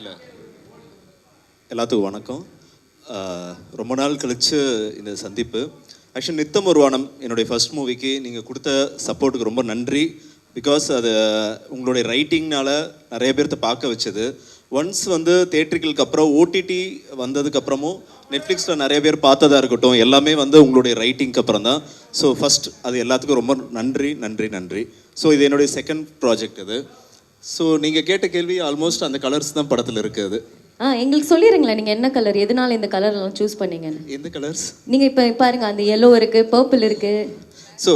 இல்லை எல்லாத்துக்கும் வணக்கம். ரொம்ப நாள் கழித்து இந்த சந்திப்பு. ஆக்சுவலி நித்தம் ஒரு வானம் என்னுடைய ஃபர்ஸ்ட் மூவிக்கு நீங்கள் கொடுத்த சப்போர்ட்டுக்கு ரொம்ப நன்றி. பிகாஸ் அது உங்களுடைய ரைட்டிங்னால நிறைய பேர்த்த பார்க்க வச்சது. ஒன்ஸ் வந்து தேட்டர்களுக்கு அப்புறம் ஓடிடி வந்ததுக்கப்புறமும் நெட்ஃப்ளிக்ஸில் நிறைய பேர் பார்த்ததா இருக்கட்டும், எல்லாமே வந்து உங்களுடைய ரைட்டிங்க்கு அப்புறம் தான். ஸோ ஃபஸ்ட் அது எல்லாத்துக்கும் ரொம்ப நன்றி நன்றி நன்றி. ஸோ இது என்னுடைய செகண்ட் ப்ராஜெக்ட் இது. ஸோ நீங்கள் கேட்ட கேள்வி ஆல்மோஸ்ட் அந்த கலர்ஸ் தான் படத்தில் இருக்குது. எங்களுக்கு சொல்லிடுங்களேன், நீங்கள் என்ன கலர், எதனால இந்த கலர்லாம் சூஸ் பண்ணீங்கன்னு. எந்த கலர்ஸ்? நீங்கள் இப்போ பாருங்க, அந்த எல்லோ இருக்குது, பர்பிள் இருக்குது. ஸோ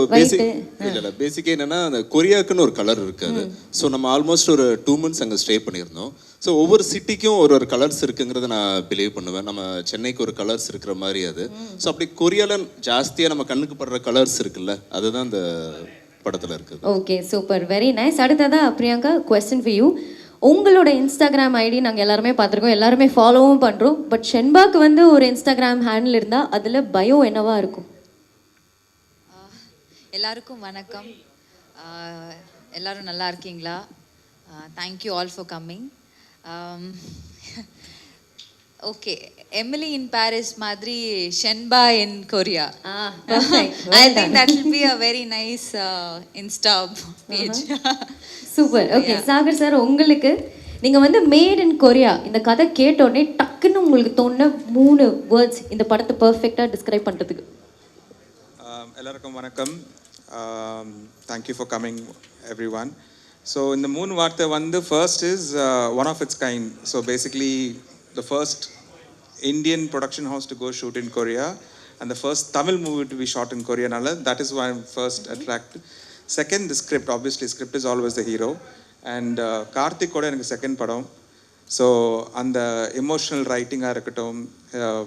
பேசிக்காக என்னென்னா அந்த கொரியாவுக்குன்னு ஒரு கலர் இருக்காது. ஸோ நம்ம ஆல்மோஸ்ட் ஒரு 2 months அங்கே ஸ்டே பண்ணியிருந்தோம். ஸோ ஒவ்வொரு சிட்டிக்கும் ஒரு கலர்ஸ் இருக்குங்கிறத நான் பிலீவ் பண்ணுவேன். நம்ம சென்னைக்கு ஒரு கலர்ஸ் இருக்கிற மாதிரி அது. ஸோ அப்படி கொரியாவில் ஜாஸ்தியாக நம்ம கண்ணுக்கு படுற கலர்ஸ் இருக்குல்ல, அதுதான் அந்த படத்தில் இருக்குது. Okay, super, very nice. அடுத்ததாக பிரியங்கா, கொஸ்டின் ஃபார் யூ. உங்களோட இன்ஸ்டாகிராம் ஐடி நாங்கள் எல்லாருமே பார்த்துருக்கோம், எல்லாருமே ஃபாலோவும் பண்ணுறோம். பட் ஷென்பாக்கு வந்து ஒரு இன்ஸ்டாகிராம் ஹேண்டில் இருந்தால் அதில் பயோ என்னவா இருக்கும்? எல்லாருக்கும் வணக்கம். எல்லாரும் நல்லா இருக்கீங்களா? Thank you all for coming. Okay, Emily in Paris மாதிரி Shenba in Korea. I think that will be a very nice Insta page. Super. Okay Sagar sir, உங்களுக்கு நீங்கள் வந்து மேட் இன் கொரியா இந்த கதை கேட்டோடனே டக்குன்னு உங்களுக்கு தோணுன 3 வேர்ட்ஸ் இந்த படத்தை பர்ஃபெக்டாக டிஸ்கிரைப் பண்ணுறதுக்கு. எல்லாருக்கும் வணக்கம். Thank you for coming everyone. So இந்த 3 வார்த்தை வந்து first is one of its kind. So basically the first Indian production house to go shoot in Korea and the first Tamil movie to be shot in Korea. Nalla, that is why I'm first attracted. Second, the script. Obviously, script is always the hero. And Karthik koda enakku second padam. So, and the emotional writing irukattum,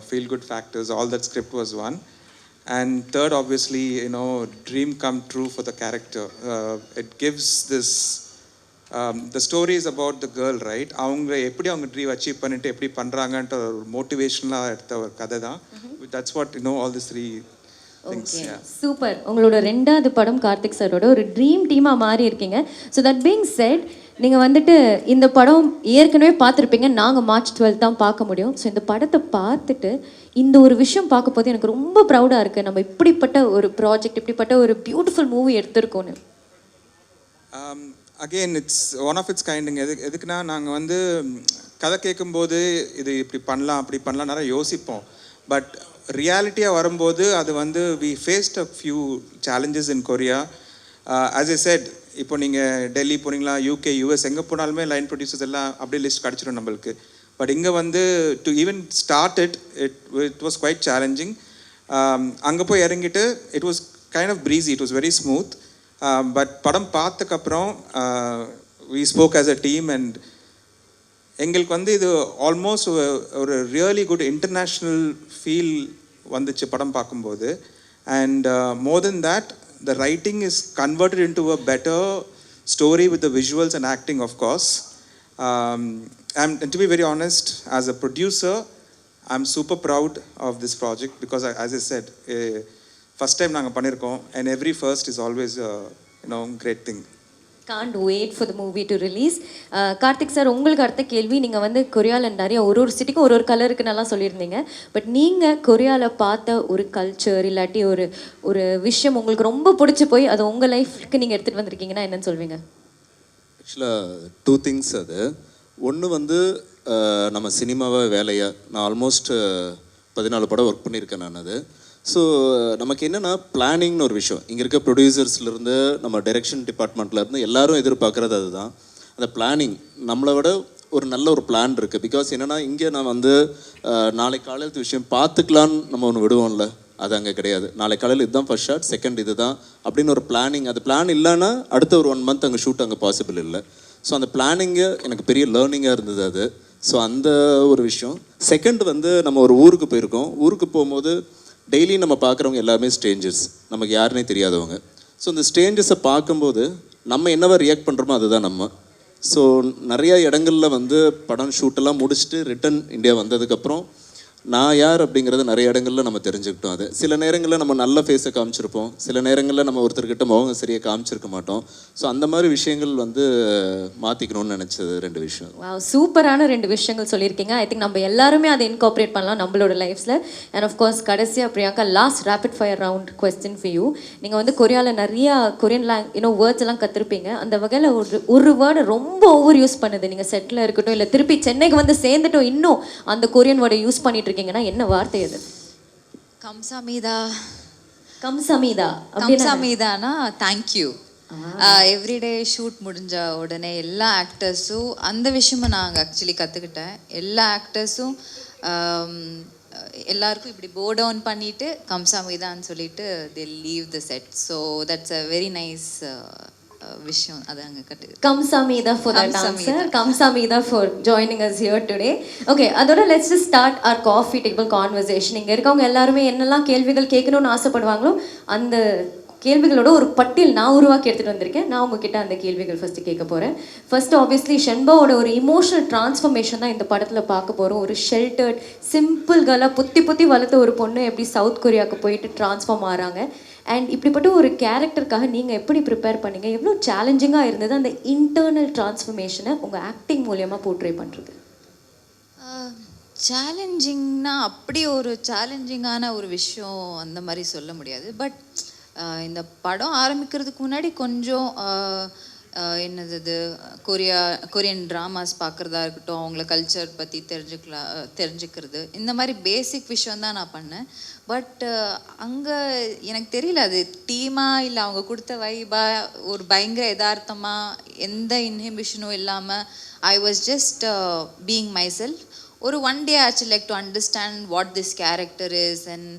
feel good factors, all that script was one. And third, obviously, dream come true for the character. It gives this the story is about the girl, right? அவங்க எப்படி அவங்க dream achieve பண்ணிட்டு எப்படி பண்ணுறாங்கன்ற ஒரு மோட்டிவேஷனலாக எடுத்த ஒரு கதை தான். That's what all these 3 things. Super. உங்களோட 2வது படம் கார்த்திக் சாரோட ஒரு ட்ரீம் டீமாக மாறி இருக்கீங்க. ஸோ தட் பீங் செட், நீங்கள் வந்துட்டு இந்த படம் ஏற்கனவே பார்த்துருப்பீங்க, நாங்கள் March 12 தான் பார்க்க முடியும். ஸோ இந்த படத்தை பார்த்துட்டு இந்த ஒரு விஷயம் பார்க்க போது எனக்கு ரொம்ப ப்ரௌடாக இருக்குது, நம்ம இப்படிப்பட்ட ஒரு ப்ராஜெக்ட், இப்படிப்பட்ட ஒரு பியூட்டிஃபுல் மூவி எடுத்திருக்கோன்னு. Again it's one of its கைண்டுங்க. எதுக்குன்னா நாங்கள் வந்து கதை கேட்கும்போது இது இப்படி பண்ணலாம் அப்படி பண்ணலாம் நிறைய யோசிப்போம். பட் ரியாலிட்டியாக வரும்போது அது வந்து we faced a few challenges in Korea. As I said, இப்போ நீங்கள் டெல்லி போனீங்களா, UK, US எங்கே போனாலுமே லைன் ப்ரொடியூசர்ஸ் எல்லாம் அப்படியே லிஸ்ட் கிடச்சிடும் நம்மளுக்கு. பட் இங்கே வந்து to even start it was quite challenging. அங்கே போய் இறங்கிட்டு it was kind of breezy, it was very smooth. But படம் பார்த்ததுக்கப்புறம் we spoke as a team and எங்களுக்கு வந்து இது ஆல்மோஸ்ட் ஒரு ரியலி குட் இன்டர்நேஷ்னல் ஃபீல் வந்துச்சு படம் பார்க்கும்போது. And more than that, the writing is converted into a better story with the visuals and acting of And to be very honest, as a producer, I'm super proud of this project because as I said, first time நாங்கள் பண்ணியிருக்கோம் and every first is always great thing. Can't wait for the movie to release. Karthik sir, உங்களுக்கு அடுத்த கேள்வி. நீங்கள் வந்து கொரியாவில் நிறைய ஒரு சிட்டிக்கும் ஒரு கலருக்கு நல்லா சொல்லியிருந்தீங்க. பட் நீங்கள் கொரியாவில் பார்த்த ஒரு கல்ச்சர் இல்லாட்டி ஒரு விஷயம் உங்களுக்கு ரொம்ப பிடிச்சி போய் அது உங்கள் லைஃப்க்கு நீங்கள் எடுத்துகிட்டு வந்திருக்கீங்கன்னா என்னன்னு சொல்வீங்க? ஆக்சுவலாக 2 things. அது ஒன்று வந்து நம்ம சினிமாவை வேலையாக நான் ஆல்மோஸ்ட் 14 படம் ஒர்க் பண்ணியிருக்கேன் நான். அது ஸோ நமக்கு என்னென்னா பிளானிங்னு ஒரு விஷயம். இங்கே இருக்க ப்ரொடியூசர்ஸ்லேருந்து நம்ம டைரெக்ஷன் டிபார்ட்மெண்ட்லேருந்து எல்லாரும் எதிர்பார்க்குறது அதுதான். அந்த பிளானிங் நம்மளை விட ஒரு நல்ல ஒரு பிளான் இருக்குது. பிகாஸ் என்னென்னா இங்கே நான் வந்து நாளைக்கு காலையில் விஷயம் பார்த்துக்கலான்னு நம்ம ஒன்று விடுவோம்ல, அது அங்கே கிடையாது. நாளைக்கு காலையில் இதுதான் ஃபர்ஸ்ட் ஷாட், செகண்ட் இது தான் அப்படின்னு ஒரு பிளானிங். அது பிளான் இல்லைன்னா அடுத்த ஒரு 1 month அங்கே ஷூட் அங்கே பாசிபிள் இல்லை. ஸோ அந்த பிளானிங்கு எனக்கு பெரிய லேர்னிங்காக இருந்தது அது. ஸோ அந்த ஒரு விஷயம். செகண்ட் வந்து நம்ம ஒரு ஊருக்கு போயிருக்கோம். ஊருக்கு போகும்போது டெய்லி நம்ம பார்க்குறவங்க எல்லாருமே ஸ்ட்ரேஞ்சர்ஸ், நமக்கு யாருன்னே தெரியாதவங்க. ஸோ இந்த ஸ்ட்ரேஞ்சர்ஸை பார்க்கும்போது நம்ம என்னவா ரியாக்ட் பண்ணுறோமோ அதுதான் நம்ம. ஸோ நிறையா இடங்களில் வந்து படம் ஷூட்டெல்லாம் முடிச்சுட்டு ரிட்டன் இந்தியா வந்ததுக்கப்புறம் நான் யார் அப்படிங்கிறது நிறைய இடங்களில் நம்ம தெரிஞ்சுக்கிட்டோம். அது சில நேரங்களில் நம்ம நல்ல ஃபேஸை காமிச்சிருப்போம், சில நேரங்களில் நம்ம ஒருத்தர்கிட்ட முகம் சரியாக காமிச்சிருக்க மாட்டோம். ஸோ அந்த மாதிரி விஷயங்கள் வந்து மாற்றிக்கணும்னு நினச்சது 2 விஷயம். சூப்பரான 2 விஷயங்கள் சொல்லியிருக்கீங்க. ஐ திங்க் நம்ம எல்லாருமே அதை இன்கார்பரேட் பண்ணலாம் நம்மளோட லைஃப்ஸில். அண்ட் ஆஃப்கோர்ஸ் கடைசியாக Priyanka, last rapid fire round question for you. நீங்கள் வந்து கொரியாவில் நிறையா கொரியன் வேர்ட்ஸ் எல்லாம் கற்றுருப்பீங்க. அந்த வகையில் ஒரு வேர்டை ரொம்ப ஓவர் யூஸ் பண்ணுது, நீங்கள் செட்டில் இருக்கட்டும் இல்லை திருப்பி சென்னைக்கு வந்து சேர்ந்துட்டோம், இன்னும் அந்த கொரியன் வேர்டை யூஸ் பண்ணிட்டு இருக்கீங்கன்னா என்ன வார்த்தை அது? கம்சாமீதா. கம்சாமீதானா தேங்க்யூ. எவ்ரிடே ஷூட் முடிஞ்ச உடனே எல்லா ஆக்டர்ஸும் அந்த விஷயமும் நாங்கள் ஆக்சுவலி கற்றுக்கிட்டேன். எல்லா ஆக்டர்ஸும் எல்லாருக்கும் இப்படி போ டவுன் பண்ணிட்டு கம்சாமீதான்னு சொல்லிட்டு they leave the set. So that's a very nice விஷயம். அது அங்கே Kamsamida for that answer. Kamsamida for joining us here today. Okay, அதோட let's just start our coffee table conversation. இங்கே இருக்கவங்க எல்லாருமே என்னெல்லாம் கேள்விகள் கேட்கணும்னு ஆசைப்படுவாங்களோ அந்த கேள்விகளோட ஒரு பட்டியல் நான் உருவாக்கி எடுத்துகிட்டு வந்திருக்கேன். நான் உங்ககிட்ட அந்த கேள்விகள் ஃபஸ்ட்டு கேட்க போகிறேன். ஃபர்ஸ்ட் ஆப்வியஸ்லி ஷென்பாவோட ஒரு இமோஷனல் டிரான்ஸ்ஃபர்மேஷன் தான் இந்த படத்தில் பார்க்க போகிறோம். ஒரு ஷெல்டர்ட் சிம்பிள் கேர்லாக புத்தி வளர்த்த ஒரு பொண்ணு எப்படி சவுத் கொரியாவுக்கு போயிட்டு டிரான்ஸ்ஃபார்ம் ஆகிறாங்க. அண்ட் இப்படிப்பட்ட ஒரு கேரக்டருக்காக நீங்கள் எப்படி ப்ரிப்பேர் பண்ணீங்க? எவ்வளோ சேலஞ்சிங்காக இருந்தது அந்த இன்டர்னல் டிரான்ஸ்ஃபர்மேஷனை உங்கள் ஆக்டிங் மூலியமாக போர்ட்ரே பண்ணுறது? சேலஞ்சிங்னா அப்படி ஒரு சேலஞ்சிங்கான ஒரு விஷயம் அந்த மாதிரி சொல்ல முடியாது. பட் இந்த படம் ஆரம்பிக்கிறதுக்கு முன்னாடி கொஞ்சம் என்னது கொரியன் ட்ராமாஸ் பார்க்குறதா இருக்கட்டும், அவங்கள கல்ச்சர் பற்றி தெரிஞ்சுக்கிறது, இந்த மாதிரி பேசிக் விஷயம் தான் நான் பண்ணேன். பட் அங்கே எனக்கு தெரியல அது டீமாக இல்லை அவங்க கொடுத்த வைபா ஒரு பயங்கர யதார்த்தமாக எந்த இன்ஹிபிஷனும் இல்லாமல் I was just being myself. ஒரு one day actually like to understand what this character is and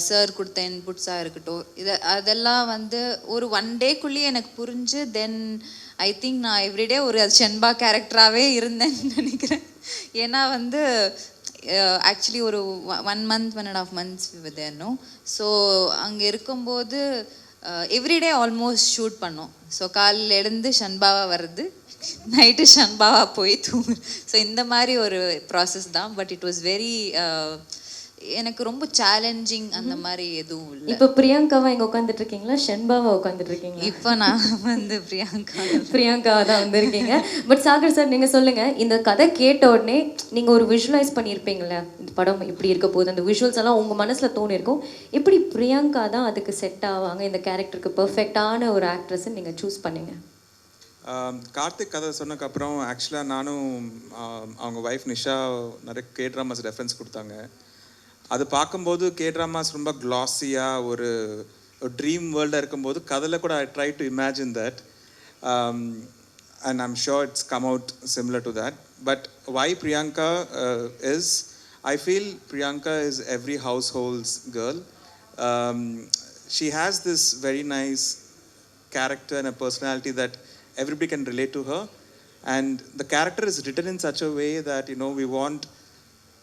sir கொடுத்த இன்புட்ஸாக இருக்கட்டும், அதெல்லாம் வந்து ஒரு ஒன் டேக்குள்ளேயே எனக்கு புரிஞ்சு தென் ஐ திங்க் நான் எவ்ரிடே ஒரு ஷென்பா கேரக்டராகவே இருந்தேன்னு நினைக்கிறேன். ஏன்னா வந்து ஆக்சுவலி ஒரு 1 month 1.5 months தேர்னோ. ஸோ அங்கே இருக்கும்போது எவ்ரிடே ஆல்மோஸ்ட் ஷூட் பண்ணோம். ஸோ காலையில் எழுந்து ஷன்பாவாக வர்றது, நைட்டு ஷன்பாவாக போய் தூங்கு. ஸோ இந்த மாதிரி ஒரு ப்ராசஸ் தான். பட் இட் வாஸ் வெரி எனக்கு ரொம்ப சேலஞ்சிங் அந்த மாதிரி எதுவும் இல்லை. இப்போ பிரியங்காவா இங்கே உட்காந்துட்டு இருக்கீங்களா, ஷென்பாவா உட்காந்துட்டு இருக்கீங்களா? இப்போ நான் வந்து பிரியங்காவா தான் வந்திருக்கீங்க. பட் சாகர் சார், நீங்கள் சொல்லுங்கள், இந்த கதை கேட்ட உடனே நீங்கள் ஒரு விஷுவலைஸ் பண்ணியிருப்பீங்களே இந்த படம் இப்படி இருக்க போகுது, அந்த விஷுவல்ஸ் எல்லாம் உங்கள் மனசில் தோணியிருக்கும். எப்படி பிரியங்கா தான் அதுக்கு செட் ஆவாங்க, இந்த கேரக்டருக்கு பர்ஃபெக்டான ஒரு ஆக்ட்ரஸ்ன்னு நீங்கள் சூஸ் பண்ணீங்க? கார்த்திக் கதை சொன்னதுக்கப்புறம் ஆக்சுவலாக நானும் அவங்க ஒய்ஃப் நிஷா நிறைய K-dramas ரெஃபரன்ஸ் கொடுத்தாங்க. அது பார்க்கும்போது K-dramas ரொம்ப க்ளாஸியாக ஒரு ட்ரீம் வேர்ல்டாக இருக்கும்போது கதையில் கூட I try to imagine that and I'm sure it's come out similar to that. But why Priyanka is I feel Priyanka is every household's girl. She has this very nice character and a personality that everybody can relate to her, and the character is written in such a way that we want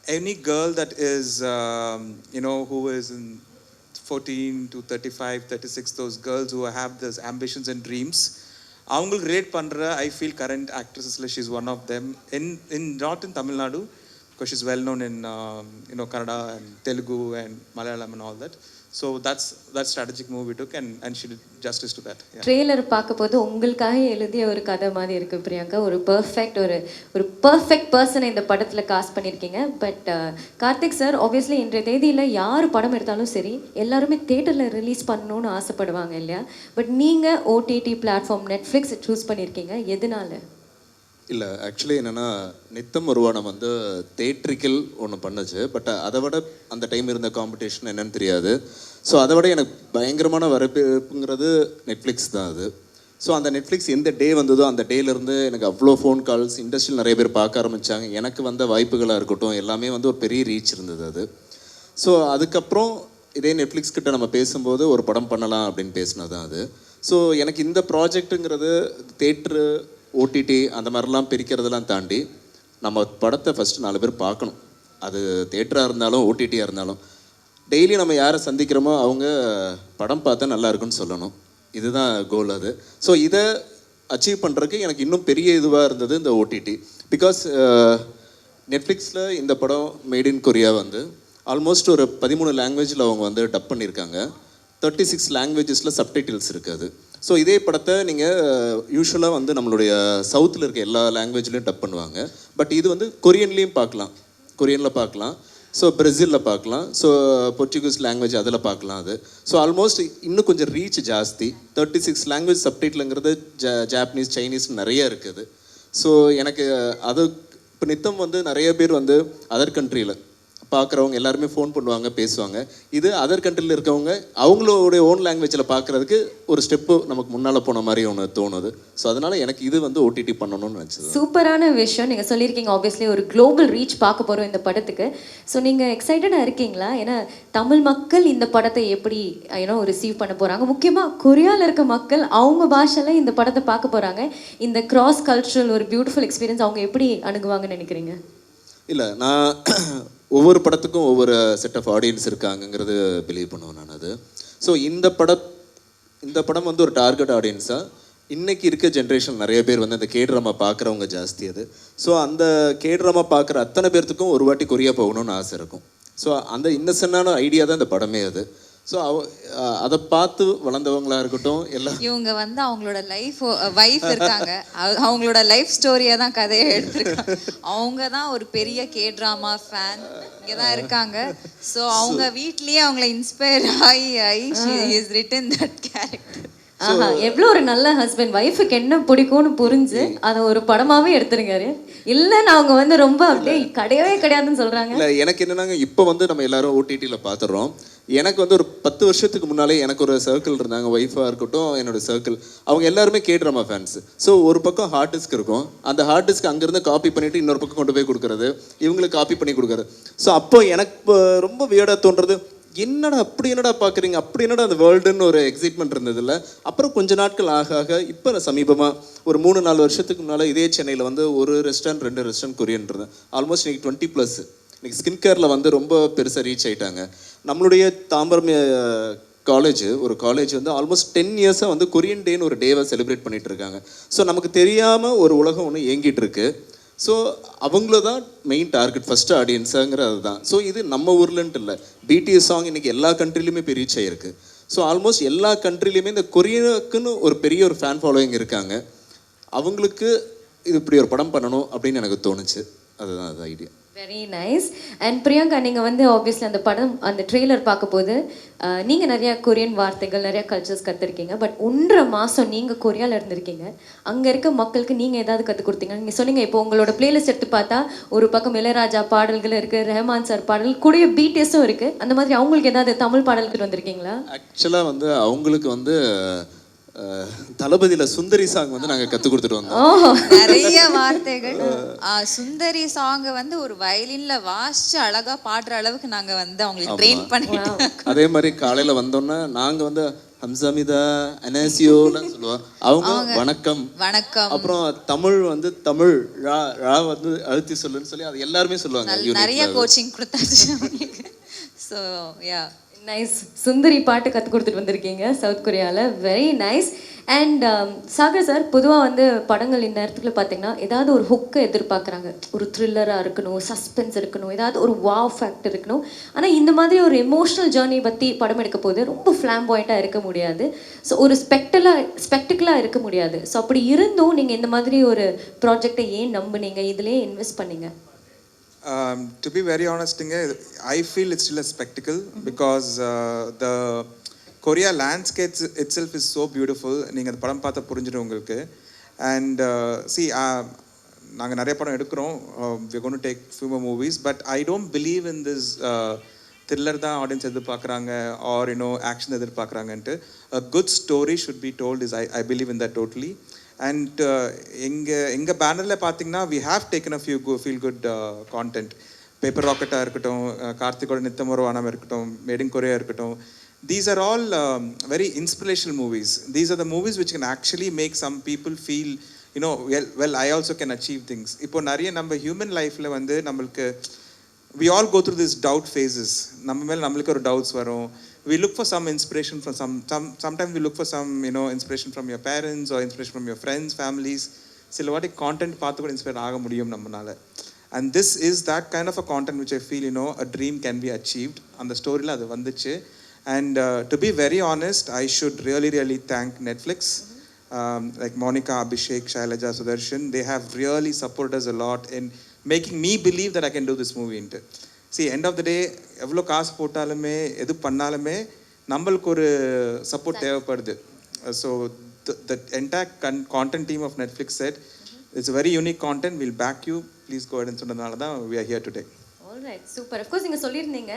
any girl that is who is in 14 to 35 36, those girls who have those ambitions and dreams, avungal relate pandra. I feel current actresses like she's one of them in not in Tamil Nadu because she's well known in Kannada and Telugu and Malayalam and all that. So that's strategic move we took and she did justice to that. Trailer பார்க்கும்போது உங்களுக்காக எழுதிய ஒரு கதை மாதிரி இருக்குது பிரியங்கா. ஒரு perfect பர்சனை இந்த படத்தில் காஸ்ட் பண்ணியிருக்கீங்க. பட் கார்த்திக் சார், ஆப்வியஸ்லி இன்றைய தேதியில் யார் படம் எடுத்தாலும் சரி எல்லாருமே தேட்டரில் ரிலீஸ் பண்ணணும்னு ஆசைப்படுவாங்க இல்லையா? பட் நீங்கள் ஓடிடி பிளாட்ஃபார்ம் நெட்ஃப்ளிக்ஸ் சூஸ் பண்ணியிருக்கீங்க, எதனால? இல்லை, ஆக்சுவலி என்னென்னா நித்தம் ஒருவானம் வந்து தேட்ரிக்கல் ஒன்று பண்ணுச்சு. பட் அதை விட அந்த டைம் இருந்த காம்படிஷன் என்னன்னு தெரியாது. ஸோ அதை விட எனக்கு பயங்கரமான வரவேற்புங்கிறது நெட்ஃப்ளிக்ஸ் தான் அது. ஸோ அந்த நெட்ஃப்ளிக்ஸ் எந்த டே வந்ததோ அந்த டேலேருந்து எனக்கு அவ்வளோ ஃபோன் கால்ஸ், இண்டஸ்ட்ரியில் நிறைய பேர் பார்க்க ஆரம்பித்தாங்க. எனக்கு வந்த வாய்ப்புகளாக இருக்கட்டும் எல்லாமே வந்து ஒரு பெரிய ரீச் இருந்தது அது. ஸோ அதுக்கப்புறம் இதே நெட்ஃப்ளிக்ஸ் கிட்ட நம்ம பேசும்போது ஒரு படம் பண்ணலாம் அப்படின்னு பேசினது தான் அது. ஸோ எனக்கு இந்த ப்ராஜெக்ட்டுங்கிறது தேட்ரு ஓடிடி அந்த மாதிரிலாம் பிரிக்கிறதெல்லாம் தாண்டி நம்ம படத்தை ஃபஸ்ட்டு 4 பேர் பார்க்கணும். அது தேட்டராக இருந்தாலும் ஓடிடியாக இருந்தாலும் டெய்லி நம்ம யாரை சந்திக்கிறோமோ அவங்க படம் பார்த்தா நல்லா இருக்குன்னு சொல்லணும். இதுதான் கோல் அது. ஸோ இதை அச்சீவ் பண்ணுறதுக்கு எனக்கு இன்னும் பெரிய இதுவாக இருந்தது இந்த ஓடிடி. பிகாஸ் நெட்ஃப்ளிக்ஸில் இந்த படம் மேட் இன் கொரியா வந்து ஆல்மோஸ்ட் ஒரு 13 லாங்குவேஜில் அவங்க வந்து டப் பண்ணியிருக்காங்க. 36 லாங்குவேஜஸில் சப்டைட்டில்ஸ் இருக்குது. ஸோ இதே படத்தை நீங்கள் யூஸ்வலாக வந்து நம்மளுடைய சவுத்தில் இருக்க எல்லா லாங்குவேஜ்லேயும் டப் பண்ணுவாங்க. பட் இது வந்து கொரியன்லேயும் பார்க்கலாம், கொரியனில் பார்க்கலாம், ஸோ பிரேசிலில் பார்க்கலாம், ஸோ போர்ச்சுகீஸ் லாங்குவேஜ் அதில் பார்க்கலாம். அது ஸோ ஆல்மோஸ்ட் இன்னும் கொஞ்சம் ரீச் ஜாஸ்தி. 36 லாங்குவேஜ் சப்டைட்டிலுங்கிறது ஜாப்பனீஸ், சைனீஸ் நிறைய இருக்குது. ஸோ எனக்கு அது இப்போ நித்தம் வந்து நிறைய பேர் வந்து அதர் கண்ட்ரியில் பார்க்குறவங்க எல்லாருமே ஃபோன் பண்ணுவாங்க, பேசுவாங்க. இது அதர் கண்ட்ரியில் இருக்கவங்க அவங்களுடைய ஓன் லாங்குவேஜில் பார்க்குறதுக்கு ஒரு ஸ்டெப்பு நமக்கு முன்னால் போன மாதிரி ஒன்று தோணுது. ஸோ அதனால் எனக்கு இது வந்து ஓடிடி பண்ணணும்னு நினச்சது. சூப்பரான விஷயம் நீங்கள் சொல்லியிருக்கீங்க. ஆப்வியஸ்லி ஒரு குளோபல் ரீச் பார்க்க போகிறோம் இந்த படத்துக்கு. ஸோ நீங்கள் எக்ஸைட்டடாக இருக்கீங்களா? ஏன்னா தமிழ் மக்கள் இந்த படத்தை எப்படி ரிசீவ் பண்ண போகிறாங்க, முக்கியமாக கொரியாவில் இருக்க மக்கள் அவங்க பாஷையில் இந்த படத்தை பார்க்க போகிறாங்க. இந்த கிராஸ் கல்ச்சுரல் ஒரு பியூட்டிஃபுல் எக்ஸ்பீரியன்ஸ் அவங்க எப்படி அணுகுவாங்கன்னு நினைக்கிறீங்க? இல்லை, நான் ஒவ்வொரு படத்துக்கும் ஒவ்வொரு செட் ஆஃப் ஆடியன்ஸ் இருக்காங்கங்கிறது பிலீவ் பண்ணுவேன் நான். அது ஸோ இந்த படம் வந்து ஒரு டார்கெட் ஆடியன்ஸாக இன்றைக்கி இருக்க ஜென்ரேஷன் நிறைய பேர் வந்து அந்த கேட்ராமா பார்க்குறவங்க ஜாஸ்தி. அது ஸோ அந்த கேட்ராமா பார்க்குற அத்தனை பேர்த்துக்கும் ஒரு வாட்டி கொரியா போகணும்னு ஆசை இருக்கும். ஸோ அந்த இன்னசென்டான ஐடியா தான் இந்த படமே. அது ஸோ அதை பார்த்து வளர்ந்தவங்களா இருக்கட்டும் எல்லாம். இவங்க வந்து அவங்களோட வைஃப் இருக்காங்க, அவங்களோட லைஃப் ஸ்டோரியை தான் கதையை எடுத்திருக்காங்க. அவங்க தான் ஒரு பெரிய K-drama ஃபேன் இங்கே தான் இருக்காங்க. ஸோ அவங்க வீட்லேயே அவங்கள இன்ஸ்பயர் ஆகி she is written that character. ஆஹா, எவ்வளோ ஒரு நல்ல ஹஸ்பண்ட். ஒய்ஃபுக்கு என்ன பிடிக்கும்னு புரிஞ்சு அதை ஒரு படமாகவே எடுத்துருக்காரு. இல்லைன்னு அவங்க வந்து ரொம்ப அப்படியே கிடையவே கிடையாதுன்னு சொல்கிறாங்க. இல்லை, எனக்கு என்னன்னாங்க, இப்போ வந்து நம்ம எல்லாரும் ஓடிடியில் பார்த்துடுறோம். எனக்கு வந்து ஒரு 10 வருஷத்துக்கு முன்னாலே எனக்கு ஒரு சர்க்கிள் இருந்தாங்க, ஒய்ஃபாக இருக்கட்டும் என்னோட சர்க்கிள், அவங்க எல்லாருமே K-drama ஃபேன்ஸ். ஸோ ஒரு பக்கம் ஹார்ட் டிஸ்க் இருக்கும், அந்த ஹார்ட் டிஸ்க் அங்கேருந்து காப்பி பண்ணிவிட்டு இன்னொரு பக்கம் கொண்டு போய் கொடுக்குறது, இவங்களுக்கு காப்பி பண்ணி கொடுக்குறது. ஸோ அப்போ எனக்கு இப்போ ரொம்ப வியர்டாக தோன்றது, என்னடா அப்படி என்னடா பார்க்குறீங்க, அப்படி என்னடா அந்த வேர்ல்டுன்னு ஒரு எக்ஸைட்மெண்ட் இருந்ததில்ல. அப்புறம் கொஞ்ச நாட்கள் ஆக ஆக இப்போ சமீபமாக ஒரு 3-4 வருஷத்துக்கு முன்னால் இதே சென்னையில் வந்து ஒரு ரெஸ்டாரண்ட் 2 ரெஸ்டாரண்ட் கொரியன் இருந்தேன். ஆல்மோஸ்ட் இன்றைக்கி 20+. இன்றைக்கி ஸ்கின் கேரில் வந்து ரொம்ப பெருசாக ரீச் ஆகிட்டாங்க. நம்மளுடைய தாம்பரம் ஒரு காலேஜ் வந்து ஆல்மோஸ்ட் 10 இயர்ஸாக வந்து கொரியன் டேன்னு ஒரு டேவை செலிப்ரேட் பண்ணிகிட்டு இருக்காங்க. ஸோ நமக்கு தெரியாமல் ஒரு உலகம் ஒன்று இயங்கிட்டு இருக்கு. ஸோ அவங்கள தான் மெயின் டார்கெட், ஃபஸ்ட்டு ஆடியன்ஸுங்கிறது அதுதான். ஸோ இது நம்ம ஊர்லன்ட்டு இல்லை, BTS சாங் இன்றைக்கி எல்லா கண்ட்ரிலையுமே போய் ரீச் ஆகிருக்கு. ஸோ ஆல்மோஸ்ட் எல்லா கண்ட்ரிலையுமே இந்த கொரியனுக்குன்னு ஒரு பெரிய ஒரு ஃபேன் ஃபாலோயிங் இருக்காங்க. அவங்களுக்கு இது இப்படி ஒரு படம் பண்ணணும் அப்படின்னு எனக்கு தோணுச்சு. அதுதான் அது idea. Very nice. And Priyanka, நீங்கள் வந்து ஆப்வியஸ்லி அந்த படம் அந்த ட்ரெய்லர் பார்க்கும்போது நீங்கள் நிறையா கொரியன் வார்த்தைகள் நிறையா கல்ச்சர்ஸ் கற்றுருக்கீங்க. பட் 1.5 மாதம் நீங்கள் கொரியாவில் இருந்திருக்கீங்க. அங்கே இருக்க மக்களுக்கு நீங்கள் ஏதாவது கற்றுக் கொடுத்தீங்க? நீங்கள் சொன்னீங்க இப்போ உங்களோட பிளேலிஸ்ட் எடுத்து பார்த்தா ஒரு பக்கம் இளையராஜா பாடல்கள் இருக்குது, ரெஹமான் சார் பாடல் கூடிய BTSம் இருக்குது. அந்த மாதிரி அவங்களுக்கு ஏதாவது தமிழ் பாடல்கள் வந்திருக்கீங்களா? ஆக்சுவலாக வந்து அவங்களுக்கு வந்து தளபதியில் சுந்தரி சாங் வந்து நாங்கள் கற்றுக் கொடுத்துட்டு வந்தோம். நிறைய வார்த்தைகள். சுந்தரி சாங் வந்து ஒரு வயலின்ல வாசிச்சு அழகா பாடுற அளவுக்கு நாங்க வந்து அவங்களுக்கு ட்ரெயின் பண்ணிட்டோம். அதே மாதிரி காலையில் வந்தோன்னா நாங்கள் வந்து ஹம்சாமிதா அனாசியோலாம் சொல்லுவோம், அவங்க வணக்கம் வணக்கம். அப்புறம் தமிழ் வந்து தமிழ் ரா வந்து அழுத்தி சொல்லுன்னு சொல்லி அது எல்லாருமே சொல்லுவாங்க. நிறைய கோச்சிங் கொடுத்தாச்சு அவங்களுக்கு. So yeah, nice. சுந்தரி பாட்டு கற்றுக் கொடுத்துட்டு வந்திருக்கீங்க சவுத் கொரியாவில். Very nice. And Sagar sir, பொதுவாக வந்து படங்கள் இந்த இடத்துல பார்த்தீங்கன்னா ஏதாவது ஒரு ஹுக்கை எதிர்பார்க்குறாங்க. ஒரு த்ரில்லராக இருக்கணும், சஸ்பென்ஸ் இருக்கணும், ஏதாவது ஒரு வாவ் ஃபேக்டர் இருக்கணும். ஆனால் இந்த மாதிரி ஒரு எமோஷ்னல் ஜேர்னி பற்றி படம் எடுக்க போது ரொம்ப ஃப்ளாம்பாயிண்ட்டாக இருக்க முடியாது. ஸோ ஒரு ஸ்பெக்டிக்கலாக இருக்க முடியாது. ஸோ அப்படி இருந்தும் நீங்கள் இந்த மாதிரி ஒரு ப்ராஜெக்டை ஏன் நம்புனீங்க, இதிலே இன்வெஸ்ட் பண்ணீங்க? To be very honest, I feel it's still a spectacle because the Korea landscape itself is so beautiful. நீங்கள் அந்த படம் பார்த்தா புரிஞ்சிடும் உங்களுக்கு. And see, நாங்கள் நிறைய படம் எடுக்கிறோம், we're going to take few more movies, but I don't believe in this thriller தான் ஆடியன்ஸ் எதிர்பார்க்குறாங்க or action எதிர்பார்க்குறாங்கன்ட்டு. A good story should be told, I believe in that totally. And எங்கள் பேனரில் பார்த்தீங்கன்னா we have taken a few feel good content. Paper ராக்கெட்டாக இருக்கட்டும், கார்த்திகோட நித்தமொரு வானம் இருக்கட்டும், made in Korea இருக்கட்டும், these are all very inspirational movies. These are the movies which can actually make some people feel, well, I also can achieve things. இப்போ நிறைய நம்ம human லைஃப்பில் வந்து நம்மளுக்கு we all go through these doubt phases. நம்ம மேலே நம்மளுக்கு ஒரு டவுட்ஸ் வரும். We look for some inspiration from sometimes we look for some inspiration from your parents or inspiration from your friends, families. சில வாட்டி கான்டென்ட் பார்த்து கூட இன்ஸ்பயர் ஆக முடியும் நம்மளால. and this is that kind of a content which I feel, you know, a dream can be achieved. அந்த ஸ்டோரியில் அது வந்துச்சு. And to be very honest, I should really thank Netflix. Like Monica, Abhishek, Shailaja, Sudarshan, they have really supported us a lot in making me believe that I can do this movie into. See, end of the day, எவ்வளோ காசு போட்டாலுமே எது பண்ணாலுமே நம்மளுக்கு ஒரு support தேவைப்படுது. So the entire content team of Netflix said, it's a very unique content, we'll back you, please go ahead and சொன்னதுனால தான் we are here today. Alright, super. Of course நீங்கள் சொல்லியிருந்தீங்க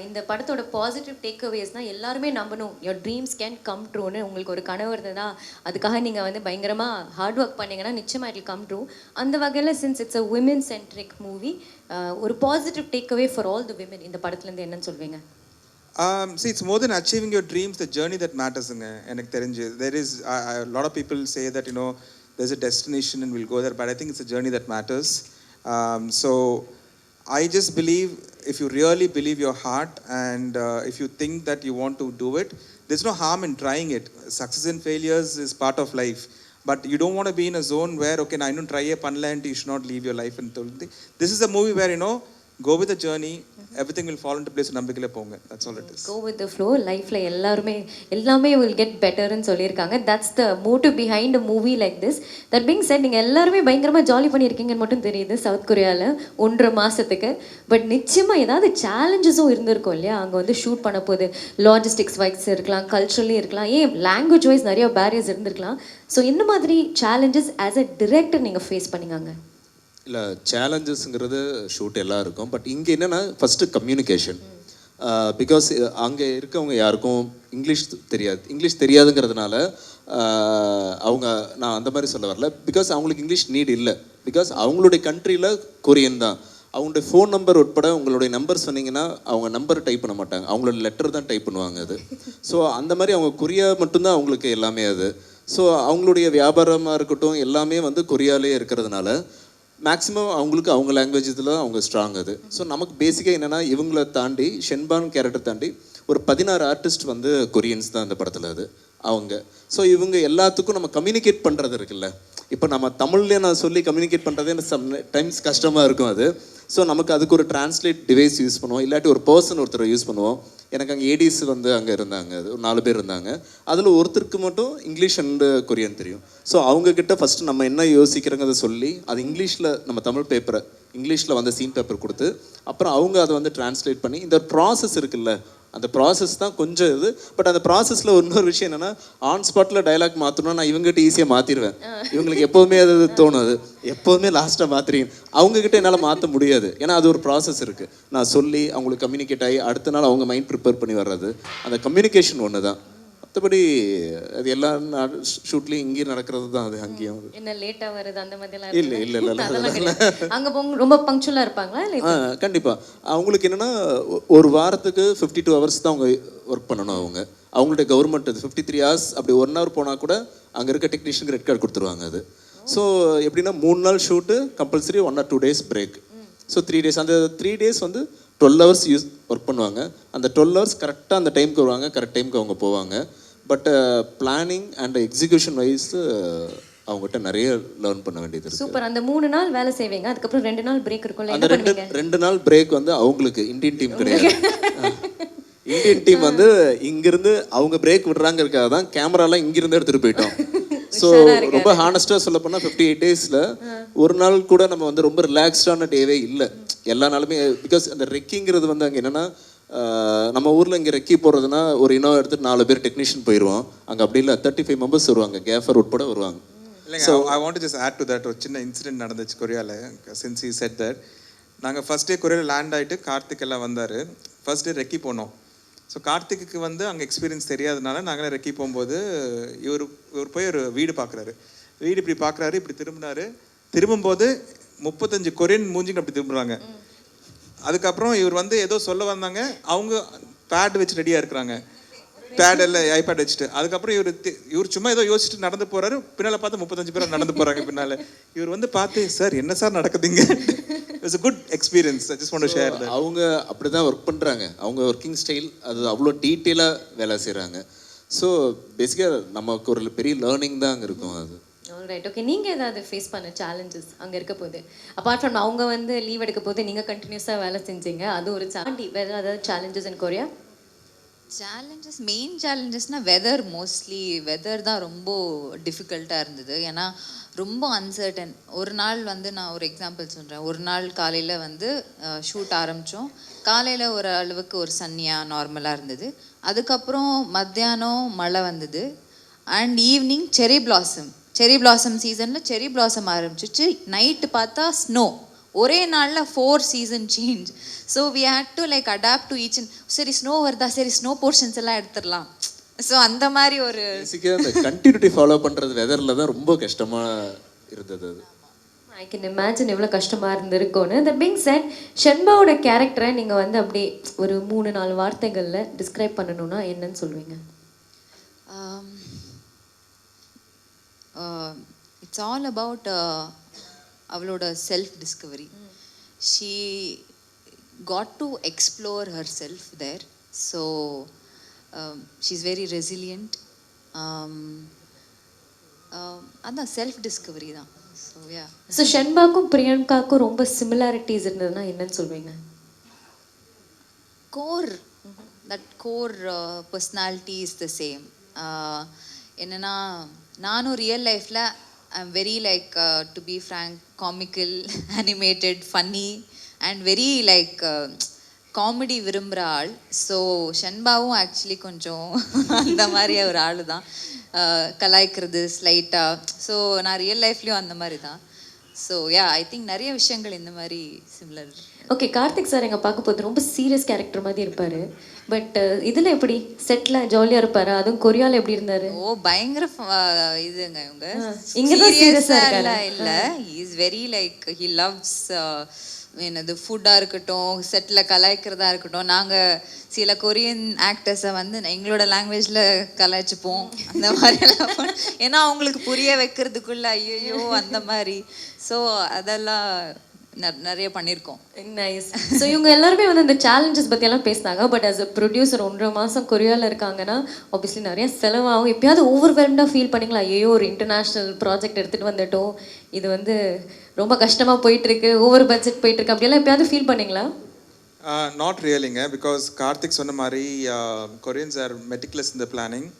இந்த படத்தோட பாசிட்டிவ் டேக் அவேஸ்னால் எல்லாருமே நம்பணும், யோர் ட்ரீம்ஸ் கேன் கம் ட்ரூன்னு. உங்களுக்கு ஒரு கனவு இருந்ததா, அதுக்காக நீங்கள் வந்து பயங்கரமாக ஹார்ட் ஒர்க் பண்ணிங்கன்னா நிச்சயமாக இட் கம் ட்ரூ. அந்த வகையில் since it's a women centric movie, ஒரு positive take away for all the women இந்த படத்துலேருந்து என்னன்னு சொல்வீங்க? See, it's more than achieving your dreams, the journey that matters. எனக்கு தெரிஞ்சு there is a lot of people say that, you know, there's a destination and we'll go there, but I think it's a journey that matters. So I just believe, if you really believe your heart and if you think that you want to do it, there's no harm in trying it. Success and failures is part of life, but you don't want to be in a zone where, okay, I don't try a panland, you should not leave your life. And this is a movie where, you know, go with the journey, everything will fall into place. நம்பிக்கையில போங்க, that's all it is. Go with the flow. லைஃப்ல எல்லாமே will get better ன்னு சொல்லியிருக்காங்க. that's the motive behind a movie like this. that being said, நீங்க எல்லாருமே பயங்கரமா jolly பண்ணியிருக்கீங்கன்னு மட்டும் தெரியுது சவுத் கொரியால 1.5 மாசத்துக்கு. பட் நிச்சயமா ஏதாவது சேலஞ்சஸும் இருந்திருக்கும் இல்லையா? அங்க வந்து ஷூட் பண்ண போது லாஜிஸ்டிக்ஸ் வைஸ் இருக்கலாம், கல்ச்சரலி இருக்கலாம், ஏன் லாங்குவேஜ் வைஸ் நிறைய பேரியர்ஸ் இருந்திருக்கலாம். ஸோ என்ன மாதிரி சேலஞ்சஸ் ஆஸ் அ டிரெக்டர் நீங்க ஃபேஸ் பண்ணீங்க? இல்லை, சேலஞ்சஸ்ங்கிறது ஷூட் எல்லாம் இருக்கும். பட் இங்கே என்னென்னா ஃபஸ்ட்டு கம்யூனிகேஷன். பிகாஸ் அங்கே இருக்கவங்க யாருக்கும் இங்கிலீஷ் தெரியாதுங்கிறதுனால நான் அந்த மாதிரி சொல்ல வரல. பிகாஸ் அவங்களுக்கு இங்கிலீஷ் நீட் இல்லை. பிகாஸ் அவங்களுடைய கண்ட்ரியில் கொரியன் தான். அவங்களுடைய ஃபோன் நம்பர் உட்பட உங்களுடைய நம்பர் சொன்னீங்கன்னா அவங்க நம்பர் டைப் பண்ண மாட்டாங்க, அவங்களோட லெட்டர் தான் டைப் பண்ணுவாங்க அது. ஸோ அந்த மாதிரி அவங்க கொரியா மட்டும்தான் அவங்களுக்கு எல்லாமே அது. ஸோ அவங்களுடைய வியாபாரமாக இருக்கட்டும் எல்லாமே வந்து கொரியாலே இருக்கிறதுனால மேக்ஸிமம் அவங்களுக்கு அவங்க லாங்குவேஜ் இதில் அவங்க ஸ்ட்ராங் அது. ஸோ நமக்கு பேசிக்காக என்னென்னா இவங்களை தாண்டி ஷென்பான் கேரக்டர் தாண்டி ஒரு 16 ஆர்டிஸ்ட் வந்து கொரியன்ஸ் தான் அந்த படத்தில் அது அவங்க. ஸோ இவங்க எல்லாத்துக்கும் நம்ம கம்யூனிகேட் பண்ணுறது இருக்குல்ல, இப்போ நம்ம தமிழ்லேயே நான் சொல்லி கம்யூனிகேட் பண்ணுறதே சம் டைம்ஸ் கஷ்டமாக இருக்கும் அது. ஸோ நமக்கு அதுக்கு ஒரு டிரான்ஸ்லேட் டிவைஸ் யூஸ் பண்ணுவோம், இல்லாட்டி ஒரு ஒருத்தரை யூஸ் பண்ணுவோம். எனக்கு அங்கே ஏடிஸ் வந்து அங்கே இருந்தாங்க, அது ஒரு 4 பேர் இருந்தாங்க. அதில் ஒருத்தருக்கு மட்டும் இங்கிலீஷ் அண்டு கொரியன் தெரியும். ஸோ அவங்கக்கிட்ட ஃபஸ்ட்டு நம்ம என்ன யோசிக்கிறோங்கிறத சொல்லி அது இங்கிலீஷில் நம்ம தமிழ் பேப்பரை இங்கிலீஷில் வந்து சீன் பேப்பர் கொடுத்து அப்புறம் அவங்க அதை வந்து டிரான்ஸ்லேட் பண்ணி இந்த ப்ராசஸ் இருக்குல்ல, அந்த ப்ராசஸ் தான் கொஞ்சம் இது. பட் அந்த ப்ராசஸில் இன்னொரு விஷயம் என்னென்னா ஆன் ஸ்பாட்டில் டைலாக் மாற்றணும்னா நான் இவங்ககிட்ட ஈஸியாக மாற்றிடுவேன். இவங்களுக்கு எப்போவுமே அது தோணும், அது எப்போதுமே லாஸ்ட்டாக மாற்றிறீங்க. அவங்கக்கிட்ட என்னால் மாற்ற முடியாது, ஏன்னா அது ஒரு ப்ராசஸ் இருக்குது. நான் சொல்லி அவங்களுக்கு கம்யூனிகேட் ஆகி அடுத்த நாள் அவங்க மைண்ட் ப்ரிப்பேர் பண்ணி வர்றது, அந்த கம்யூனிகேஷன் ஒன்று தான். மற்றபடி அது எல்லா ஷூட்லேயும் இங்கேயும் நடக்கிறது தான். அது அங்கேயும் என்ன லேட்டாக வருது அந்த மாதிரிலாம் இல்லை அங்கே ரொம்ப பங்க்சுவலாக இருப்பாங்களா? இல்லை, கண்டிப்பாக. அவங்களுக்கு என்னென்னா ஒரு வாரத்துக்கு 52 ஹவர்ஸ் தான் அவங்க ஒர்க் பண்ணணும். அவங்களுடைய கவர்மெண்ட் அது 53 ஹவர்ஸ். அப்படி 1 ஹவர் போனால் கூட அங்கே இருக்க டெக்னீஷியனுக்கு ரெட் கார்டு கொடுத்துருவாங்க அது. ஸோ எப்படின்னா 3 நாள் shoot compulsory 1 or 2 days break. So 3 days, அந்த 3 days வந்து 12 ஹவர்ஸ் ஒர்க் பண்ணுவாங்க. அந்த 12 ஹவர்ஸ் கரெக்டாக அந்த டைமுக்கு வருவாங்க, கரெக்ட் டைமுக்கு அவங்க போவாங்க. But planning and execution wise அவங்ககிட்ட நிறைய லேர்ன் பண்ண வேண்டியது இருக்குது. சூப்பர். அந்த 3 நாள் வேலை செய்வீங்க, அதுக்கப்புறம் 2 நாள் பிரேக் இருக்கும்ல, அந்த 2 நாள் பிரேக் வந்து அவங்களுக்கு இந்தியன் டீம் கிடையாது. இந்தியன் டீம் வந்து இங்கிருந்து அவங்க பிரேக் விடுறாங்கிறதுக்காக தான் கேமராலாம் இங்கிருந்து எடுத்துகிட்டு போயிட்டோம். ஸோ ரொம்ப ஹானஸ்ட்டாக சொல்ல போனால் 58 daysல ஒரு நாள் கூட நம்ம வந்து ரொம்ப ரிலாக்ஸ்டான டேவே இல்லை. எல்லா நாளுமே பிகாஸ் அந்த ரெக்கிங்கிறது வந்து அங்கே என்னென்னா நம்ம ஊரில் இங்கே ரெக்கி போடுறதுனா ஒரு இனோவா எடுத்துட்டு 4 பேர் டெக்னீஷியன் போயிடுவோம். அங்கே அப்படி இல்லை, 35 members வருவாங்க, கேஃபர் உட்பட வருவாங்க. இல்லைங்க, I want to just add to that. ஒரு சின்ன இன்சிடென்ட் நடந்துச்சு கொரியாவில். சின்ஸ் யூ செட் தட், நாங்கள் ஃபர்ஸ்ட் டே கொரியாவில் லேண்ட் ஆகிட்டு கார்த்திக் எல்லாம் வந்தார். ஃபர்ஸ்ட் டே ரெக்கி போனோம். ஸோ கார்த்திக்கு வந்து அங்கே எக்ஸ்பீரியன்ஸ் தெரியாதனால நாங்களே ரெக்கி போகும்போது இவர் போய் ஒரு வீடு பார்க்குறாரு. வீடு இப்படி பார்க்குறாரு, இப்படி திரும்பும்போது 35 கொரியன் மூஞ்சிங்க அப்படி திரும்புகிறாங்க. அதுக்கப்புறம் இவர் வந்து ஏதோ சொல்ல வந்தாங்க, அவங்க பேட் வச்சு ரெடியாக இருக்கிறாங்க, பேட் இல்லை ஐபேட் வச்சுட்டு. அதுக்கப்புறம் இவர் சும்மா ஏதோ யோசிச்சுட்டு நடந்து போகிறாரு. பின்னால் பார்த்து 35 பேர் நடந்து போகிறாங்க பின்னால். இவர் வந்து பார்த்து, சார் என்ன சார் நடக்குதுங்க? It's a good experience. I just want to share that. அவங்க அப்படி தான் ஒர்க் பண்ணுறாங்க. அவங்க ஒர்க்கிங் ஸ்டைல் அது அவ்வளோ டீட்டெயிலாக வேலை செய்கிறாங்க. ஸோ பேசிக்காக நமக்கு ஒரு பெரிய லேர்னிங் தான் அங்கே இருக்கும் அது. ஆல்ரைட். ஓகே, நீங்கள் ஏதாவது ஃபேஸ் பண்ண சேலஞ்சஸ் அங்கே இருக்க போது, அப்பார்ட் ஃப்ரம் அவங்க வந்து லீவ் எடுக்க போது நீங்கள் கண்டினியூஸாக வேலை செஞ்சீங்க, அது ஒரு சாண்டி வேறு ஏதாவது challenges in Korea? Challenges, main சேலஞ்சஸ்னால் வெதர், மோஸ்ட்லி வெதர் தான் ரொம்ப டிஃபிகல்ட்டாக இருந்தது. ஏன்னா ரொம்ப அன்சர்டன். ஒரு நாள் வந்து நான் ஒரு எக்ஸாம்பிள் சொல்கிறேன். ஒரு நாள் காலையில் வந்து ஷூட் ஆரம்பித்தோம். காலையில் ஒரு அளவுக்கு ஒரு சன்னியாக நார்மலாக இருந்தது. அதுக்கப்புறம் மத்தியானம் மழை வந்தது. அண்ட் ஈவினிங் செரி பிளாசம் சீசனில் செரி பிளாசம் ஆரம்பிச்சிச்சு. நைட்டு பார்த்தா ஸ்னோ. ஒரே நாளில் 4 season change. So we had to like adapt to each. சரி ஸ்னோ வருதா, சரி ஸ்னோ போர்ஷன்ஸ் எல்லாம் எடுத்துடலாம். ஸோ அந்த மாதிரி ஒரு பேசிக்காக அந்த கண்டினியூட்டி ஃபாலோ பண்ணுறது வெதரில் தான் ரொம்ப கஷ்டமாக இருந்தது அது. ஐ கேன் இமேஜின் எவ்வளோ கஷ்டமாக இருந்திருக்கும்னு. தட் பீங் செட், ஷென்பாவோட கேரக்டரை நீங்கள் வந்து அப்படியே ஒரு 3-4 வார்த்தைகளில் டிஸ்கிரைப் பண்ணணும்னா என்னன்னு சொல்லுவீங்க? இட்ஸ் ஆல் அபவுட் அவளோட self discovery. She got to explore her self there. So she is very resilient. அதான் செல்ஃப் டிஸ்கவரி தான். So yeah. ஸோ ஷென்பாக்கும் பிரியங்காக்கும் ரொம்ப சிமிலாரிட்டிஸ் இருந்ததுன்னா என்னன்னு சொல்வீங்க? Core, that core personality is the same. என்னென்னா நானும் ரியல் லைஃப்பில் I am very like to be frank comical, animated, funny and very like comedy விரும்புகிற ஆள். ஸோ ஷென்பாவும் ஆக்சுவலி கொஞ்சம் அந்த மாதிரி ஒரு ஆள் தான். கலாய்க்கிறது ஸ்லைட்டாக. ஸோ நான் ரியல் லைஃப்லேயும் அந்த மாதிரி தான். ஸோ யா, ஐ திங்க் நிறைய விஷயங்கள் இந்த மாதிரி சிமிலர். ஓகே, கார்த்திக் சார் எங்கள் பார்க்க போது ரொம்ப சீரியஸ் கேரக்டர் மாதிரி இருப்பார். பட் இதில் எப்படி செட்டில் ஜாலியாக இருப்பார்? அதுவும் கொரியாவில் எப்படி இருந்தார்? ஓ பயங்கர இதுங்க இவங்க. இங்கே தான் சீரியஸாக இல்லை, is very like he loves என்னது ஃபுட்டாக இருக்கட்டும், செட்டில் கலாய்க்கிறதா இருக்கட்டும். நாங்கள் சில கொரியன் ஆக்டர்ஸை வந்து எங்களோட லாங்குவேஜில் கலாய்ச்சிப்போம் அந்த மாதிரியெல்லாம். ஏன்னா அவங்களுக்கு புரிய வைக்கிறதுக்குள்ள ஐயோ அந்த மாதிரி. ஸோ அதெல்லாம் நிறைய பண்ணியிருக்கோம். நைஸ். ஸோ இவங்க எல்லாருமே வந்து இந்த சேலஞ்சஸ் பற்றியெல்லாம் பேசினாங்க. பட் ஆஸ் அ ப்ரொடியூசர் 1.5 மாதம் கொரியாவில் இருக்காங்கன்னா ஆப்வியஸ்லி நிறைய செலவாகும். எப்பயாவது ஓவர்வெல்ம்டாக ஃபீல் பண்ணிங்களா? ஐயோ ஒரு இன்டர்நேஷ்னல் ப்ராஜெக்ட் எடுத்துகிட்டு வந்துட்டோம், இது வந்து ரொம்ப கஷ்டமாக போயிட்டுருக்கு, ஓவர் பட்ஜெட் போயிட்டுருக்கு, அப்படியெல்லாம் எப்பயாவது ஃபீல் பண்ணிங்களா? நாட் ரியலிங்க. பிகாஸ் கார்த்திக் சொன்ன மாதிரி Koreans are meticulous in the planning.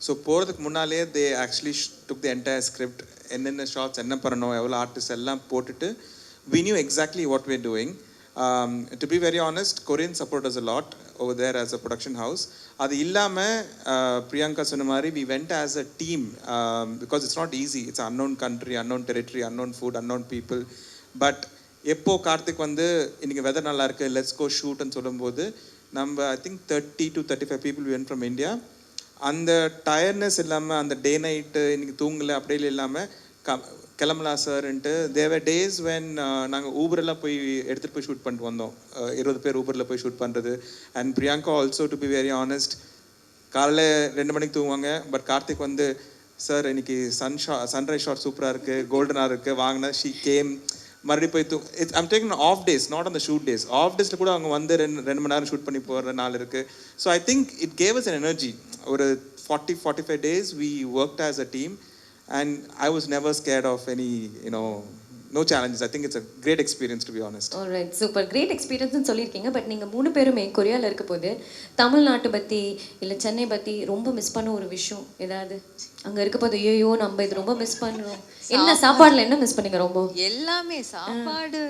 So போகிறதுக்கு முன்னாலே they actually took the entire script. என்னென்ன ஷார்ட்ஸ் என்ன பண்ணணும், எவ்வளோ ஆர்டிஸ்ட் எல்லாம் போட்டுட்டு we knew exactly what we're doing. To be very honest, Koreans support us a lot over there as a production house. அது இல்லாமல் பிரியங்கா சொன்ன மாதிரி we went as a team because it's not easy. It's an unknown country, unknown territory, unknown food, unknown people. But எப்போ கார்த்திக் வந்து இன்றைக்கி weather நல்லா இருக்குது, let's go ஷூட்னு சொல்லும்போது நம்ம I think 30 to 35 people went from India. அந்த டயர்னஸ் இல்லாமல், அந்த டே நைட்டு இன்றைக்கி தூங்கலை அப்படியே இல்லாமல் கிளம்பலாம் சார்ன்ட்டு. தேவர் டேஸ் வென் நாங்கள் ஊபரெல்லாம் போய் எடுத்துகிட்டு போய் ஷூட் பண்ணிட்டு வந்தோம். 20 பேர் ஊபரில் போய் ஷூட் பண்ணுறது. And Priyanka also to be very honest, காலையில் 2 மணிக்கு தூங்குவாங்க. பட் கார்த்திக் வந்து சார் இன்னைக்கு சன்ரைஸ் ஷாட் சூப்பராக இருக்குது, கோல்டனாக இருக்குது வாங்கினா ஷீ கேம். மறுபடியும் போய் I'm taking off days, not on the shoot days. Off டேஸில் கூட அவங்க வந்து 2 மணி நேரம் ஷூட் பண்ணி போகிற நாள் இருக்குது. So I think it gave us an energy. ஒரு 40-45 days we worked as a team. And I was never scared of any, no challenges. I think it's a great experience, to be honest. All right, super great experience னு சொல்லியிருக்கீங்க. But நீங்கள் 3 பேருமே கொரியாவில் இருக்க போது தமிழ்நாட்டை பற்றி இல்லை சென்னை பற்றி ரொம்ப மிஸ் பண்ண ஒரு விஷயம் ஏதாவது அங்கே இருக்க போது? ஐயோ நம்ம இது ரொம்ப மிஸ் பண்ணுறோம். என்ன சாப்பாடில் என்ன மிஸ் பண்ணீங்க ரொம்ப? எல்லாமே சாப்பாடு.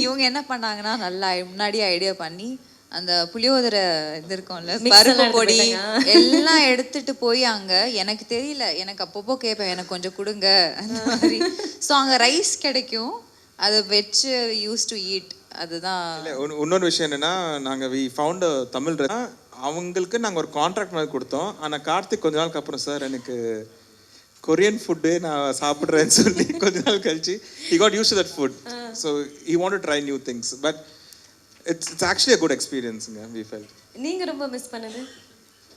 இவங்க என்ன பண்ணாங்கன்னா நல்லா முன்னாடியே ஐடியா பண்ணி அந்த புளியோதரை இது இருக்கும்ல, பருப்பு பொடி எல்லாம் எடுத்துட்டு போய் அங்கே, எனக்கு தெரியல, எனக்கு அப்பப்போ கேட்பேன் எனக்கு கொஞ்சம் கொடுங்க அந்த மாதிரி. ஸோ அங்கே ரைஸ் கிடைக்கும், அதை வச்சு யூஸ் டு ஈட். அதுதான். இன்னொரு விஷயம் என்னன்னா, நாங்கள் வி ஃபவுண்ட் தமிழ் அவங்களுக்கு நாங்கள் ஒரு கான்ட்ராக்ட் மாதிரி கொடுத்தோம். ஆனால் கார்த்திக் கொஞ்ச நாளுக்கு அப்புறம் சார் எனக்கு கொரியன் ஃபுட்டு நான் சாப்பிட்றேன்னு சொல்லி கொஞ்ச நாள் கழிச்சு he got used to that food. So he wanted to try new things. But it's actually a good experience, we felt. நீங்க ரொம்ப மிஸ் பண்ணது?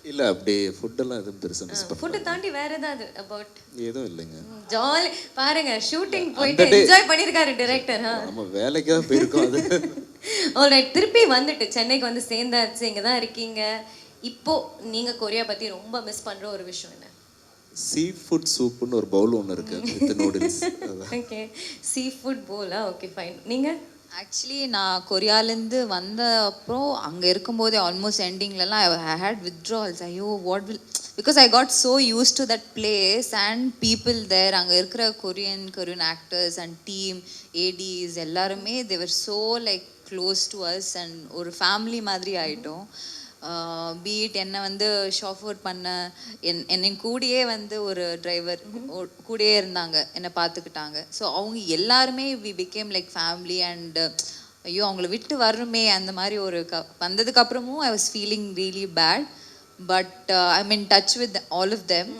இல்லை அப்படி ஃபுட்டெல்லாம் எதுவும் பெருசாக மிஸ் பண்ண. ஃபுட்டை தாண்டி வேற ஏதாவது அபவுட்? எதுவும் இல்லைங்க. ஜாலி பாருங்க, ஷூட்டிங் போயிட்டு என்ஜாய் பண்ணியிருக்காரு டைரக்டர். நம்ம வேலைக்காக போயிருக்கோம் அது. ஆல்ரைட், திருப்பி வந்துட்டு சென்னைக்கு வந்து சேர்ந்தாச்சு, இங்கே தான் இருக்கீங்க. இப்போ நீங்கள் கொரியா பற்றி ரொம்ப மிஸ் பண்ணுற ஒரு விஷயம் என்ன? சீ ஃபுட் சூப்புன்னு ஒரு பவுல் ஒன்று இருக்கு with noodles. Okay, seafood போலா, ஓகே ஃபைன். நீங்கள்? ஆக்சுவலி நான் கொரியாலேருந்து வந்த அப்புறம் அங்கே இருக்கும்போதே ஆல்மோஸ்ட் எண்டிங்லலாம் ஐ ஹேட் வித்ட்ரால்ஸ். ஐயோ what will, because I got so used to that place and people there. அங்கே இருக்கிற Korean actors and team ADs எல்லாருமே they were so like close to us and ஒரு ஃபேமிலி மாதிரி ஆகிட்டோம். பீட் என்னை வந்து ஷாஃபோர்ட் பண்ண என்னை கூடயே வந்து ஒரு டிரைவர் கூடயே இருந்தாங்க, என்னை பார்த்துக்கிட்டாங்க. ஸோ அவங்க எல்லாருமே we became like family and ஐயோ அவங்கள விட்டு வரணுமே அந்த மாதிரி ஒரு வந்ததுக்கப்புறமும் I was feeling really bad. But I mean touch with all of them.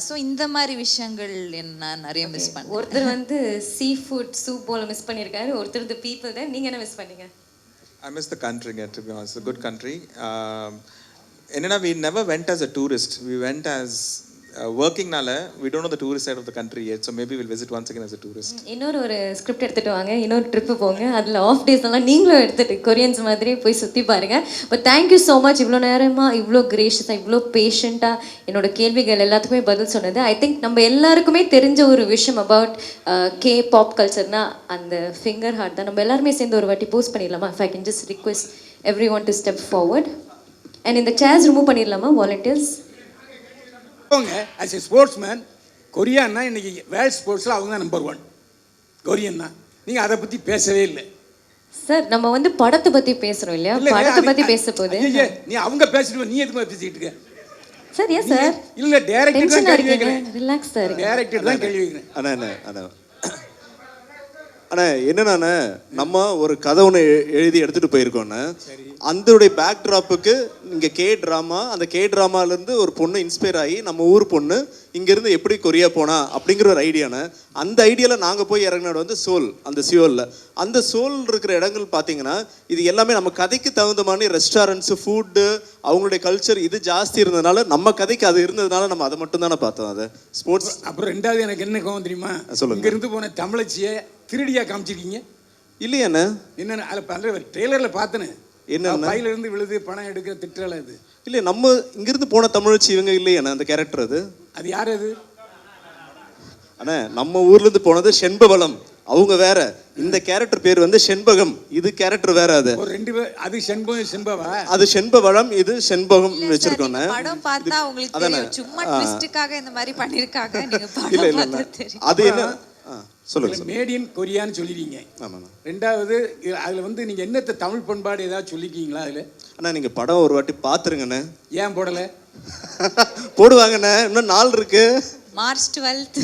So இந்த மாதிரி விஷயங்கள் என்ன நிறைய மிஸ் பண்ணேன். ஒருத்தர் வந்து சீ ஃபுட் சூப் போல மிஸ் பண்ணியிருக்காரு, ஒருத்தர் தி பீப்புள் தான். நீங்கள் என்ன மிஸ் பண்ணீங்க? I miss the country, to be honest. It's a good country. We never went as a tourist. We went as working nala. We don't know the tourist side of the country yet. So maybe we'll visit once again as a tourist. இன்னொரு script எடுத்துகிட்டு வாங்க, இன்னொரு trip போங்க, அதில் of days எல்லாம் நீங்களும் எடுத்துகிட்டு Koreans மாதிரி போய் சுற்றி பாருங்கள். பட் தேங்க்யூ ஸோ மச், இவ்வளோ நேரமாக இவ்வளோ கிரேஷியஸாக இவ்வளோ பேஷண்ட்டாக என்னோட கேள்விகள் எல்லாத்துக்குமே பதில் சொன்னது. ஐ திங்க் நம்ம எல்லாருக்குமே தெரிஞ்ச ஒரு விஷயம் அபவுட் கே பாப் கல்ச்சர்னா அந்த ஃபிங்கர் ஹார்ட் தான். நம்ம எல்லாருமே சேர்ந்து ஒரு வாட்டி போஸ்ட் பண்ணிடலாமா? If I can just request every one to step forward and இந்த சேர்ஸ் ரிமூவ் பண்ணிடலாமா வாலண்டியர்ஸ்? ஆஸ் எ ஸ்போர்ட்ஸ்மேன், கொரியான்னா இன்னைக்கு வேர்ல்ட் ஸ்போர்ட்ஸில் அவங்க தான் நம்பர் 1. கொரியன் தான். நீங்கள் அதை பற்றி பேசவே இல்லை சார். நம்ம வந்து படத்தை பற்றி பேசுகிறோம் இல்லையா? படத்தை பற்றி பேச போது நீ அவங்க பேசிட்டு நீ எதுக்கு பேசிட்டு இருக்க சார்? ஏன் சார்? இல்லை, டேரக்டர் தான் கேள்வி வைக்கிறேன். ரிலாக்ஸ் சார், டேரக்டர் தான் கேள்வி வைக்கிறேன். அண்ணா என்னன்னா, நம்ம ஒரு கதை ஒன்று எழுதி எடுத்துகிட்டு போயிருக்கோண்ணே. அதோடைய பேக் ட்ராப்புக்கு இங்கே கே ட்ராமா, அந்த கே ட்ராமாலேருந்து ஒரு பொண்ணு இன்ஸ்பயர் ஆகி நம்ம ஊர் பொண்ணு இங்கேருந்து எப்படி கொரியா போனா அப்படிங்கிற ஒரு ஐடியாண்ணே. அந்த ஐடியாவில் நாங்கள் போய் இறங்கினது வந்து சோல், அந்த சியோலில். அந்த சோல் இருக்கிற இடங்கள் பார்த்தீங்கன்னா இது எல்லாமே நம்ம கதைக்கு தகுந்த மாதிரி ரெஸ்டாரண்ட்ஸு, ஃபுட்டு, அவங்களுடைய கல்ச்சர் இது ஜாஸ்தி இருந்ததுனால நம்ம கதைக்கு அது இருந்ததுனால நம்ம அதை மட்டும் தானே பார்த்தோம். அதை ஸ்போர்ட்ஸ். அப்புறம் ரெண்டாவது எனக்கு என்ன கோவம் தெரியுமா? சொல்லுங்க. இங்கேருந்து போன தமிழச்சியை திருடியாக காமிச்சிருக்கீங்க இல்லையாண்ணே? என்னென்ன அதில் பண்ணுற ட்ரெய்லரில் பார்த்தேன்னு என்ன பையில இருந்து விழுது பணம் எடுக்கிற திட்டால அது இல்லை. நம்ம இங்கிருந்து போன தமிழச்சி இவங்க இல்லையாண்ணே அந்த கேரக்டர்? அது யார் அது? அண்ணா நம்ம ஊர்லேருந்து போனது செண்பவளம், அவங்க வேற. இந்த கேரக்டர் பேர் வந்து செண்பகம், இது கேரக்டர் வேற. அது ஒரு 2 பேர். அது செண்பவா? அது செண்பவளம், இது செண்பகம் வச்சிருக்கோம். படம் பார்த்தா உங்களுக்கு தெரியும், சும்மா ட்விஸ்டுக்காக இந்த மாதிரி பண்ணிருக்காங்க. நீங்க இல்ல படம் இல்ல பார்த்தா தெரியும். அது என்ன சொல்லுங்க. மேட் இன் கொரியான்னு சொல்லிடுறீங்க. ஆமாண்ணா. ரெண்டாவது அதில் வந்து நீங்கள் என்னத்தை தமிழ் பண்பாடு ஏதாவது சொல்லிக்கிங்களா அதில்? அண்ணா நீங்கள் படம் ஒரு வாட்டி பார்த்துருங்கண்ணே. ஏன் போடலை? போடுவாங்கண்ணே, இன்னும் நாள் இருக்கு. March 12th